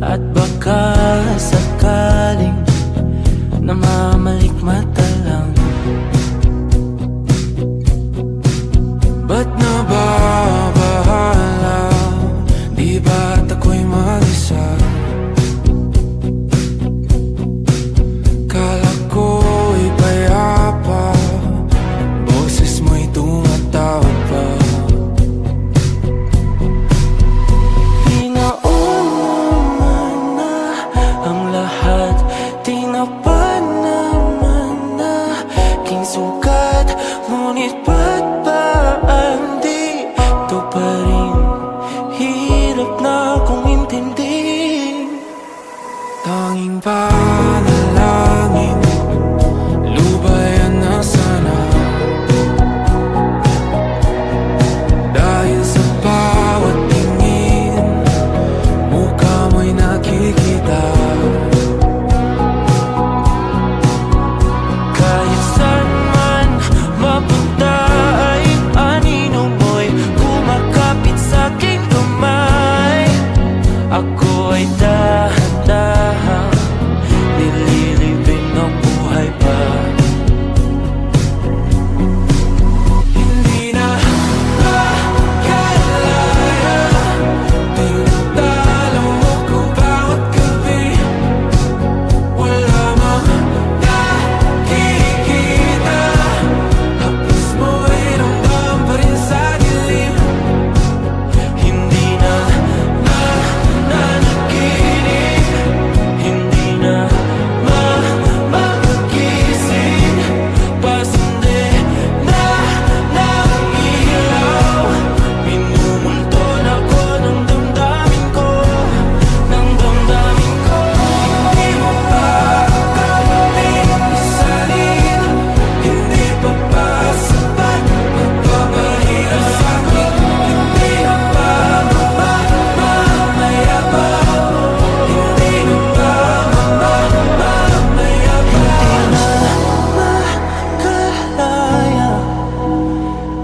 At baka sakaling namamalikmata lang. Ba't nababahala? Di ba't ako'y mag-isa? Kala ko'y payapa, boses mo'y tumatawag pa. Tinapa naman na aking sugat, ngunit ba't ba di ito pa rin? Hirap na akong intindihin. Tanging panalangin, lubayan na sana. Dahil sa bawat tingin, mukha mo'y nakikita. Ako ay dahan-dahan nililibing ng buhay pa. Hindi na makalaya, tinatalo mo ko bawat gabi. Wala mang nakikita, tapos mo ay ramdam pa rin sa dilim. Hindi na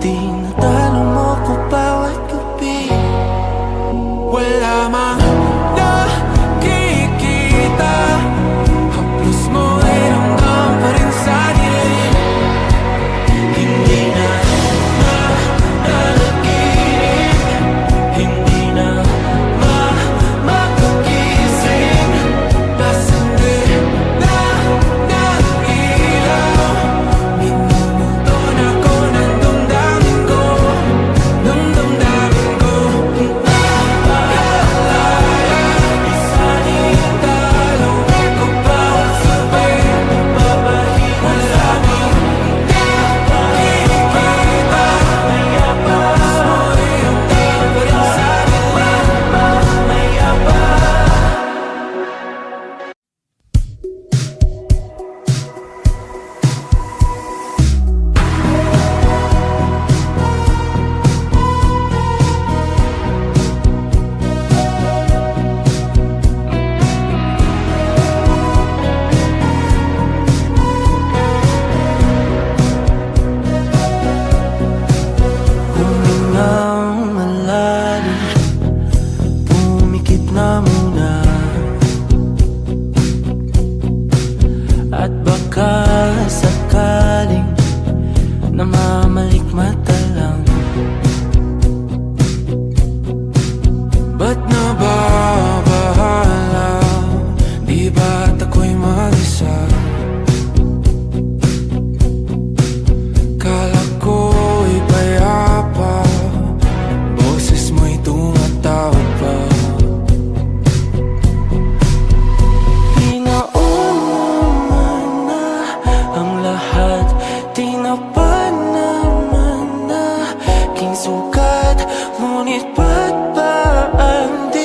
tinatalo mo ko bawat gabi. Wala mang nakikita, haplos mo ay ramdam pa rin sa dilim. Hindi na nanaginip, hindi na makagising. Pasandi na ng ilaw, minumulto na ko ng damdamin ko. Isanitalo ko bawat sabay, papahinga sa amin. Nakikita, tapos mo'y ramdam pa rin sa dilim. Mayapa. Humingang malalim, pumikit na muna. At baka sakaling namamalikmata lang. Ba't nababahala? Di ba't ako'y mag-isa? Kala ko'y payapa, boses mo'y tumatawag pa. Pinauna na ang lahat, tinapa naman na aking sugat, ngunit ba't ba di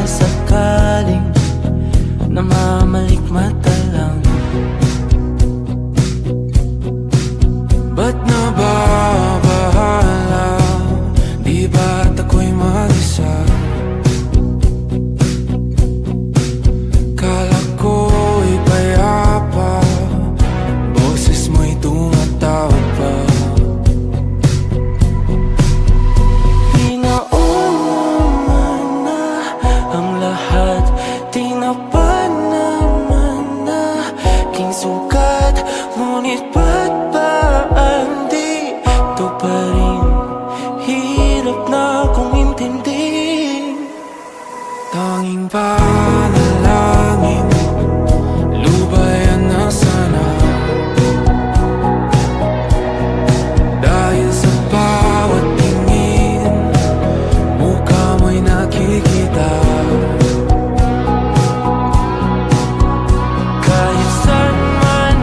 sakaling namamalikmata lang, ba't nababahala? Di ba't ako'y mag-isa? Kala ko'y payapa, boses mo'y tumatawag pa. Pinauna na ang lahat, tinapan naman na king sukat, ngunit ba't ba ang di ito pa rin? Hirap na kong intindihin. Tanging panalangin, lubayan na sana, dahil sa bawat tingin, mukha mo'y nakikita. Kahit saan man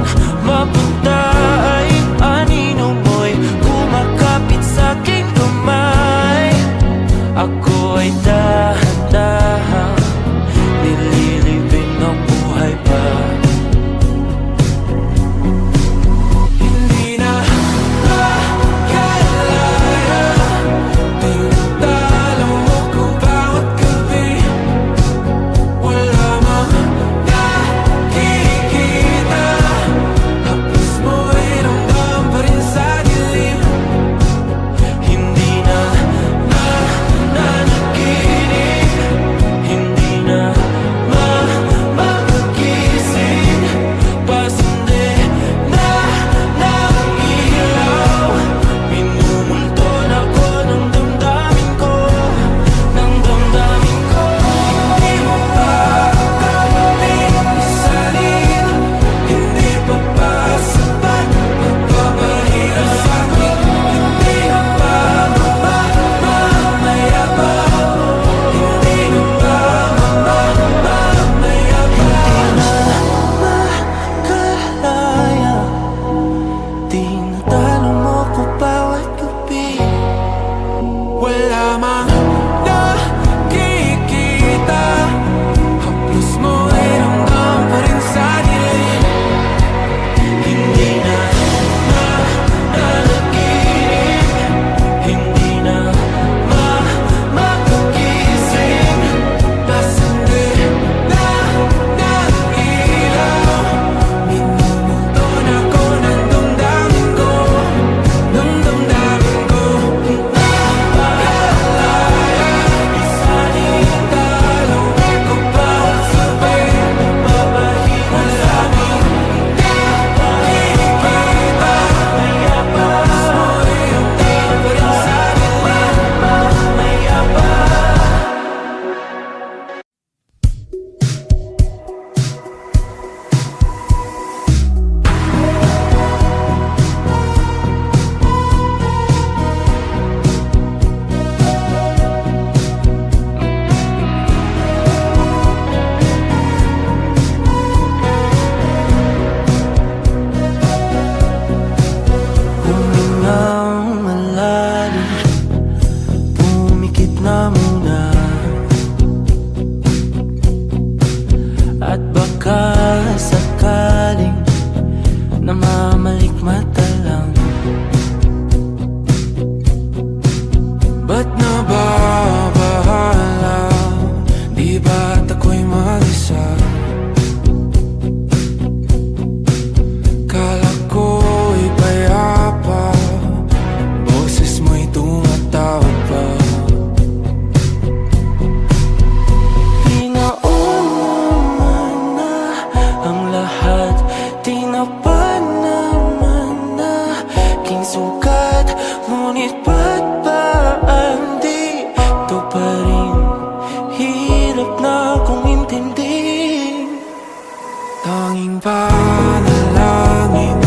mapunta ay anino mo'y kumakapit sa aking kamay. Ako ay dahan-dahan nililibing ng buhay pa. Hindi na makalaya, tinatalo mo ko bawat gabi. Wala mang nakikita, haplos mo'y ramdam pa rin sa dilim. Hindi na nananaginip, hindi na mapagising, pasindi na ng ilaw. Minumulton ako ng damdamin ko, ng damdamin ko. Hindi mo pa kakaling isalin, hindi pa ba sapat magpapahirap sa'kin? Hindi na ba mamamayabang? Hindi na ba mamamayabang? Makalaya, tinatalo mo ko bawat gabi. Wala mang nakikita, haplos mo'y ramdam pa rin sa dilim. Hindi na nananaginip, hindi na mapagising, pasindi na ng ilaw. Minumulton ako ng damdamin ko, ng damdamin ko. Hindi makalaya, isalin talo ko bawat sabay, magpapahinga sa'min. Nakikita, haplos mo'y ramdam pa rin sa dilim. Humingang malalim, pumikit na muna, at baka sakaling namamalikmata lang, ba't nababahala? Di ba't ako'y mag-isa? Kala ko'y payapa, boses mo'y tumatawag pa. Pinauna na ang lahat, tinapan naman na king sukat, ngunit ba't ba ang di ito pa rin? Hirap na kong intindihin. Tanging panalangin,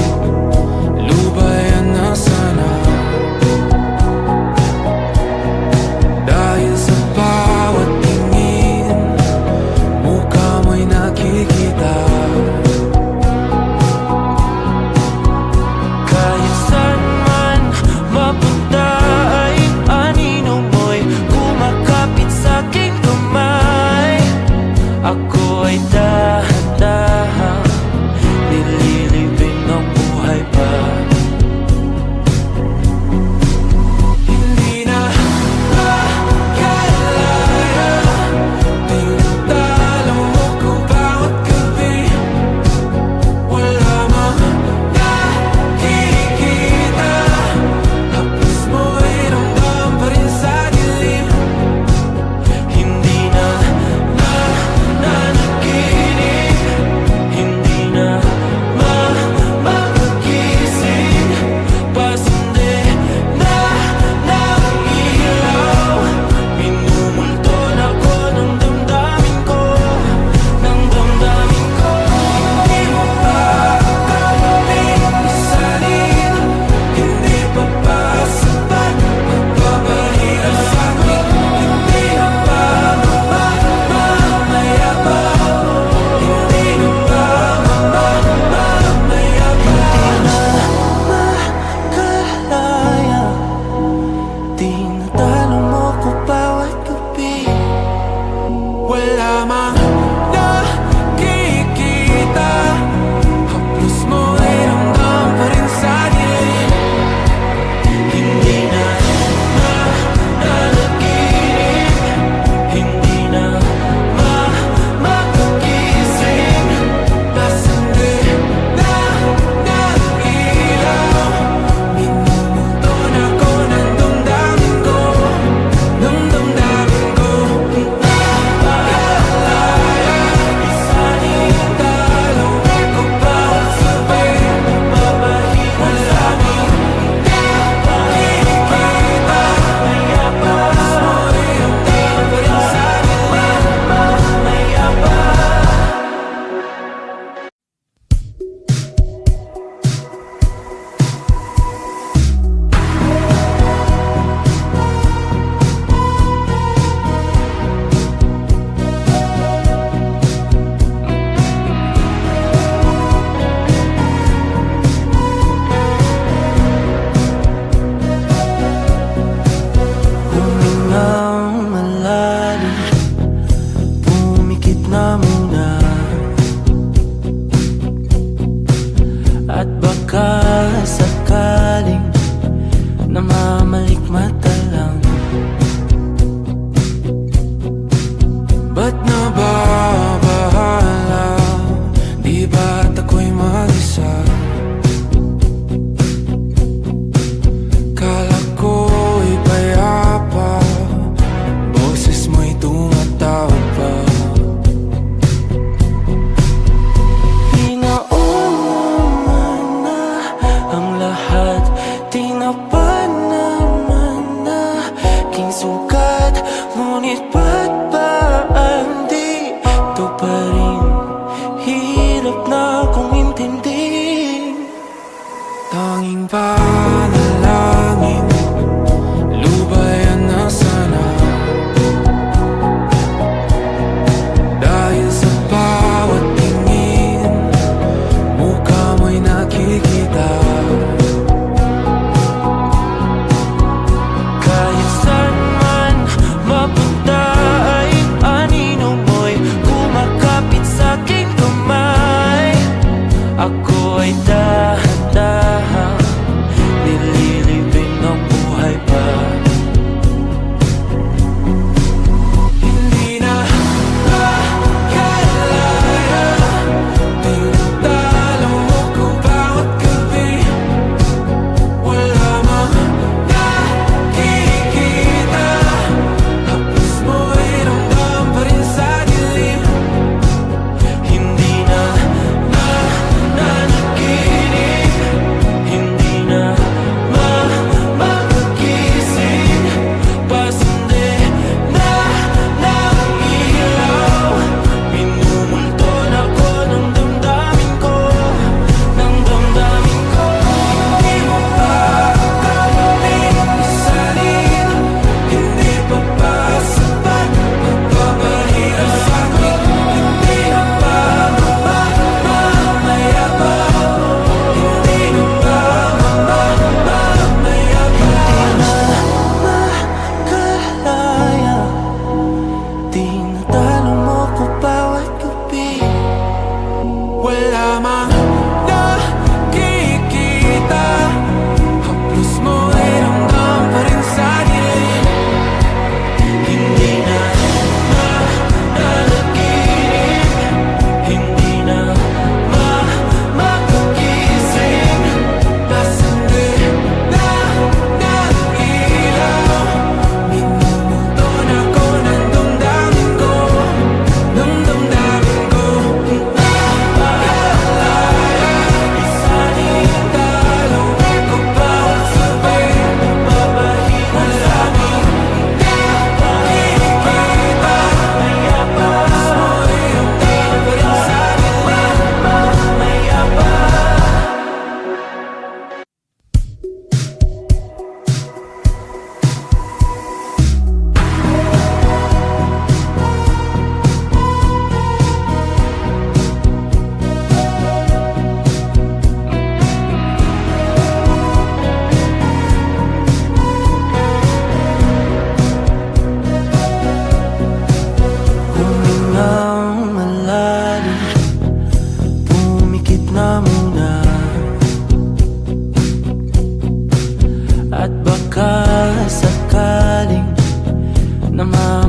lubayan na sana, dahil sa bawat tingin, mukha mo'y nakikita. Kahit saan man mapunta ay anino mo'y kumakapit sa aking kamay.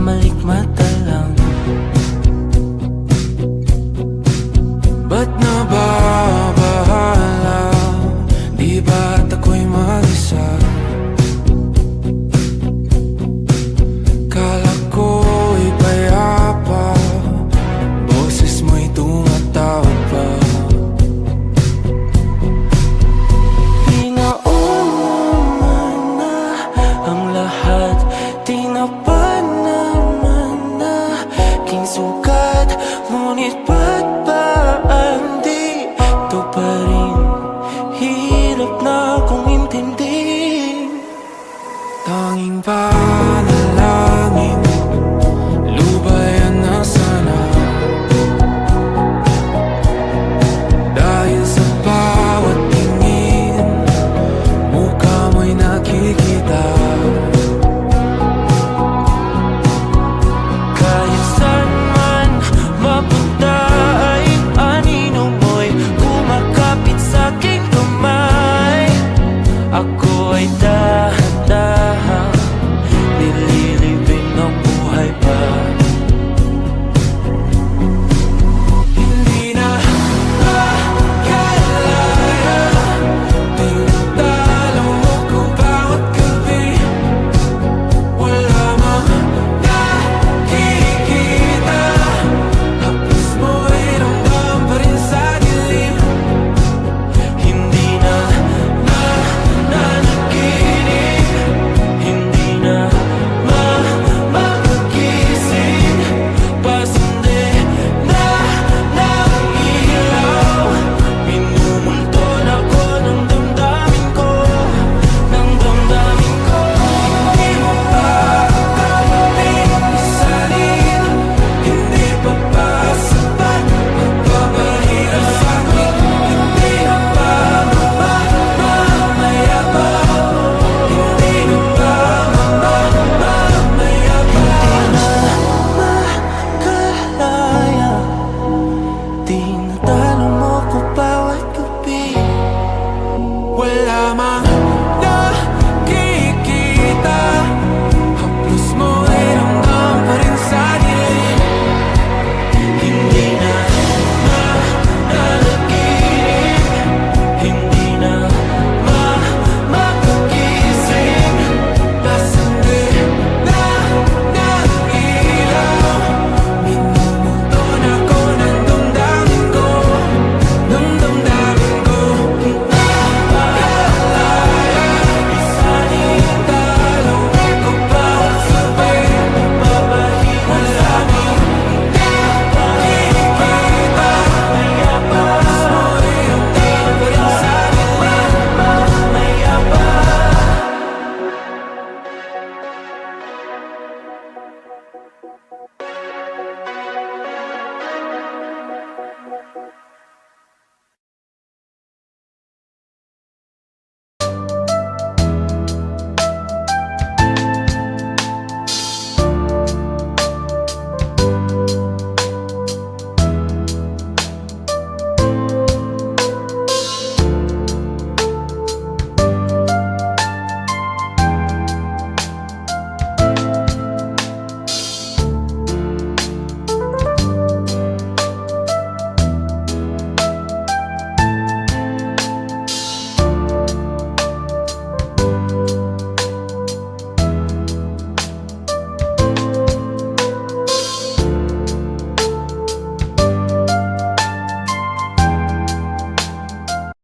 malikmata lang. Ba't nababahala? Di ba't ako'y mag-isa?